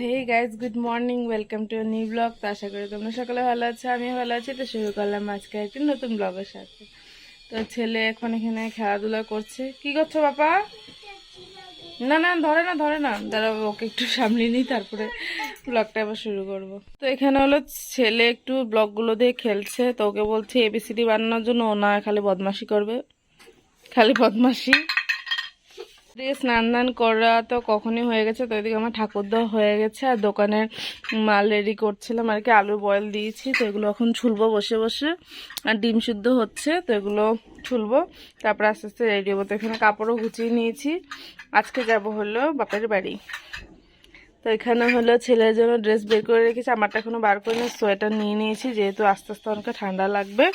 Hey guys, good morning, welcome to new blog. তো আশা করি তোমরা সকালে ভালো আছো, আমি ভালো আছি। তো শুরু করলাম আজকে একটি নতুন ব্লগের সাথে। তো ছেলে এখন এখানে খেলাধুলা করছে। কি করছো বাবা? না না, ধরে না, দাঁড়া, ওকে একটু সামনে নিই, তারপরে ব্লগটা আবার শুরু করব। তো এখানে হলো ছেলে একটু ব্লগগুলো দিয়ে খেলছে। তো ওকে বলছে এবিসিডি বানানোর জন্য, ও না খালি বদমাশি করবে, খালি বদমাশি। এদিকে স্নান দান করা তো কখনই হয়ে গেছে। তো এদিকে আমার ঠাকুর দেওয়া হয়ে গেছে, আর দোকানের মাল রেডি করছিলাম আর কি। আলু বয়েল দিয়েছি, তো এগুলো এখন ছুলবো বসে বসে। আর ডিম সিদ্ধ হচ্ছে, তো এগুলো ছুলবো, তারপর আস্তে আস্তে রেডি হবো। তো এখানে কাপড়ও গুছিয়ে নিয়েছি, আজকে যাব হলো বাপের বাড়ি। তো এখানে হলো ছেলের জন্য ড্রেস বের করে রেখেছি, আমারটা এখনো বার করে নিয়ে সোয়েটার নিয়ে নিয়েছি, যেহেতু আস্তে আস্তে অনেক ঠান্ডা লাগবে।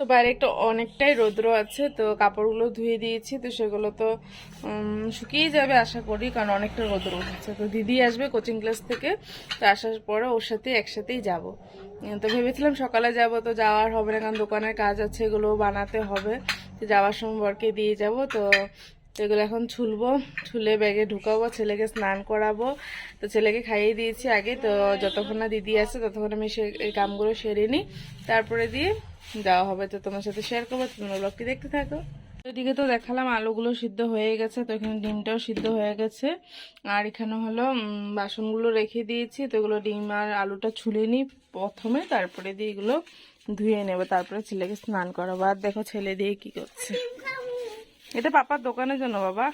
তো বাইরে একটু অনেকটাই রৌদ্র আছে, তো কাপড়গুলো ধুয়ে দিয়েছি। তো সেগুলো তো শুকিয়ে যাবে আশা করি, কারণ অনেকটা রৌদ্র উঠেছে। তো দিদি আসবে কোচিং ক্লাস থেকে, তো আসার পরে ওর সাথে একসাথেই যাব। তো ভেবেছিলাম সকালে যাব, তো যাওয়ার হবে না, কারণ দোকানের কাজ আছে, এগুলো বানাতে হবে। তো যাওয়ার সময় বরকে দিয়ে যাব। তো এগুলো এখন ছুলবো, ছুলে ব্যাগে ঢুকাবো, ছেলেকে স্নান করাবো। তো ছেলেকে খাইয়ে দিয়েছি আগে। তো যতক্ষণ না দিদি আসে ততক্ষণ আমি এই কামগুলো সেরে নিই, তারপরে দিয়ে যাওয়া হবে। তো তোমার সাথে শেয়ার করবো, তোমরা ব্লগটি দেখতে থাকো। ওইদিকে তো দেখালাম আলুগুলো সিদ্ধ হয়ে গেছে, তো এখানে ডিমটাও সিদ্ধ হয়ে গেছে। আর এখানে হলো বাসনগুলো রেখে দিয়েছি, তো এগুলো ডিম আর আলুটা ছুলে নিই প্রথমে, তারপরে দিয়ে এগুলো ধুয়ে নেবো, তারপরে ছেলেকে স্নান করাবো। আর দেখো ছেলে দিয়ে কি করছে, এটা পাপার দোকানের জন্য বাবা।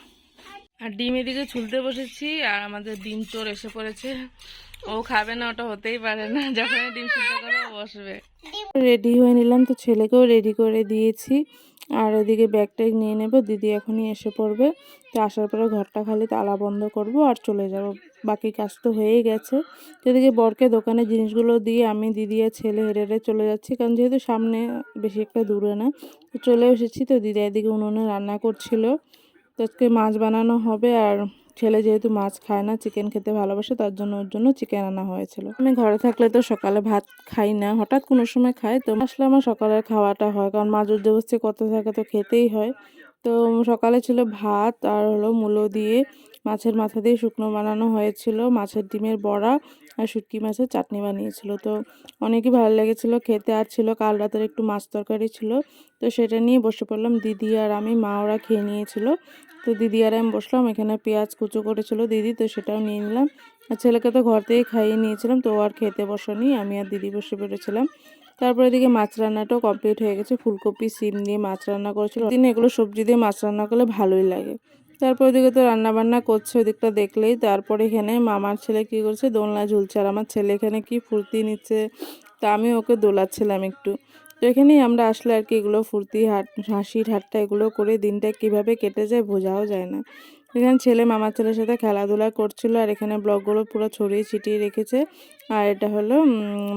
আর ডিম এদিকে ছুলতে বসেছি, আর আমাদের ডিম চোর এসে পড়েছে। ও খাবে না, ওটা হতেই পারে না, যখন ডিম সিদ্ধ করে বসবে। রেডি হয়ে নিলাম, তো ছেলেকেও রেডি করে দিয়েছি। আর ওদিকে ব্যাগ ট্যাগ নিয়ে নেব, দিদি এখনই এসে পড়বে। তো আসার পরে ঘরটা খালি তালা বন্ধ করব আর চলে যাব, বাকি কাজ তো হয়েই গেছে। এদিকে বরকে দোকানে জিনিসগুলো দিয়ে আমি দিদি আর ছেলে হেঁটে হেঁটে চলে যাচ্ছি, কারণ যেহেতু সামনে বেশি একটা দূরে না। তো চলে এসেছি। তো দিদি এদিকে উনুনে রান্না করছিল, তো আজকে মাছ বানানো হবে। আর ছেলে যেহেতু মাছ খায় না, চিকেন খেতে ভালোবাসে, তার জন্য ওর জন্য চিকেন আনা হয়েছিল। আমি ঘরে থাকলে তো সকালে ভাত খাই না, হঠাৎ কোনো সময় খাই। তো আসলে আমার সকালের খাওয়াটা হয়, কারণ মা জোর জবরদস্তি করতে থাকে, তো খেতেই হয়। তো সকালে ছিল ভাত আর হলো মূলো দিয়ে মাছের মাথা দিয়ে শুকনো বানানো হয়েছিল, মাছের ডিমের বড়া আর শুটকি মাছের চাটনি বানিয়েছিল। তো অনেকই ভালো লেগেছিলো খেতে। আর ছিল কাল রাতের একটু মাছ তরকারি ছিল, তো সেটা নিয়ে বসে পড়লাম। দিদি আর আমি, মা ওরা খেয়ে নিয়েছিল। তো দিদি আর আমি বসলাম, এখানে পেঁয়াজ কুচো করেছিল দিদি, তো সেটাও নিয়ে নিলাম। আর ছেলেকে তো ঘর থেকে খাইয়ে নিয়েছিলাম, তো আর খেতে বসেনি, আমি আর দিদি বসে পড়েছিলাম। তারপরে এদিকে মাছ রান্নাটাও কমপ্লিট হয়ে গেছে, ফুলকপি সিম দিয়ে মাছ রান্না করেছিল। দিন এগুলো সবজি দিয়ে মাছ রান্না করলে ভালোই লাগে। তারপর ওদিকে তো রান্না বান্না করছে, ওদিকটা দেখলেই। তারপরে এখানে মামার ছেলে কি করছে, দোলনা ঝুলছে, আর আমার ছেলে এখানে কি ফুর্তি নিচ্ছে। তা আমি ওকে দোলাচ্ছিলাম একটু। তো এখানেই আমরা আসলে আর কি এগুলো ফুর্তি হাসি ঠাট্টা এগুলো করে দিনটা কিভাবে কেটে যায় বোঝাও যায় না। এখানে ছেলে মামার ছেলের সাথে খেলাধুলা করছিল, আর এখানে ব্লগগুলো পুরো ছড়িয়ে ছিটিয়ে রেখেছে। আর এটা হলো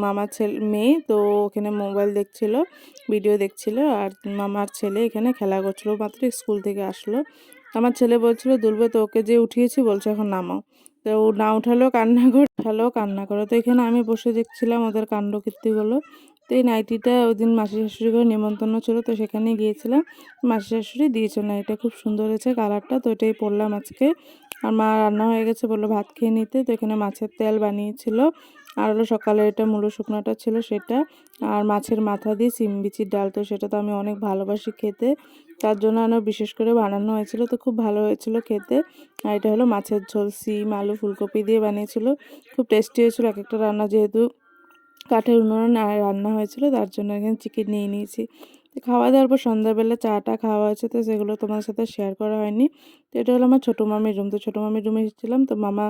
মামার ছেলে মেয়ে, তো ওখানে মোবাইল দেখছিল, ভিডিও দেখছিল। আর মামার ছেলে এখানে খেলা করছিল, মাত্র স্কুল থেকে আসলো। আমার ছেলে বলছিল দুলবে, তো ওকে যে উঠিয়েছি বলছে এখন নামাও। তো ও না উঠালেও কান্না করে। তো এখানে আমি বসে দেখছিলাম ওদের কাণ্ডকীর্তিগুলো। তো এই নাইটিটা ওই দিন মাসি শাশুড়ি করে নিমন্ত্রণ ছিল, তো সেখানে গিয়েছিলাম, মাসি শাশুড়ি দিয়েছিল। নাইটিটা খুব সুন্দর হয়েছে কালারটা, তো এটাই পরলাম আজকে। আর মা রান্না হয়ে গেছে, বললো ভাত খেয়ে নিতে। তো এখানে মাছের তেল বানিয়েছিল, আর হলো সকালে এটা মূলো শুকনোটা ছিল সেটা, আর মাছের মাথা দিয়ে সিম বিচির ডাল। তো সেটা তো আমি অনেক ভালোবাসি খেতে, তার জন্য আরও বিশেষ করে বানানো হয়েছিল। তো খুব ভালো হয়েছিল খেতে। আর এটা হলো মাছের ঝোল, সিম আলু ফুলকপি দিয়ে বানিয়েছিল, খুব টেস্টি হয়েছিল। এক একটা রান্না যেহেতু কাঠের উনুনে রান্না হয়েছিল, তার জন্য এখানে চিকেন নিয়ে নিয়েছি। তো খাওয়া দাওয়ার পর সন্ধ্যাবেলা চাটা খাওয়া হয়েছে, তো সেগুলো তোমার সাথে শেয়ার করা হয়নি। তো এটা হলো আমার ছোটো মামির রুম। তো ছোটো মামির রুমে এসেছিলাম, তো মামা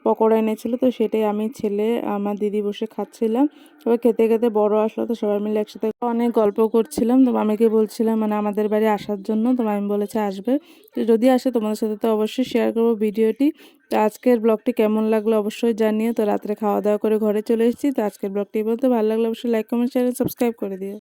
পকোড়া এনেছিল, তো সেটাই আমি, ছেলে, আমার দিদি বসে খাচ্ছিলাম। সবাই খেতে খেতে বড় আসলো, তো সবাই মিলে একসাথে অনেক গল্প করছিলাম। তো মামিকে বলছিলাম মানে আমাদের বাড়ি আসার জন্য, তো মামি বলেছে আসবে। তো যদি আসে তোমাদের সাথে তো অবশ্যই শেয়ার করবো ভিডিওটি। তো আজকের ব্লগটি কেমন লাগলো অবশ্যই জানিও। তো রাত্রে খাওয়া দাওয়া করে ঘরে চলে এসেছি। তো আজকের ব্লগটি বলতে ভালো লাগলো অবশ্যই লাইক কমেন্ট শেয়ার সাবস্ক্রাইব করে দিও।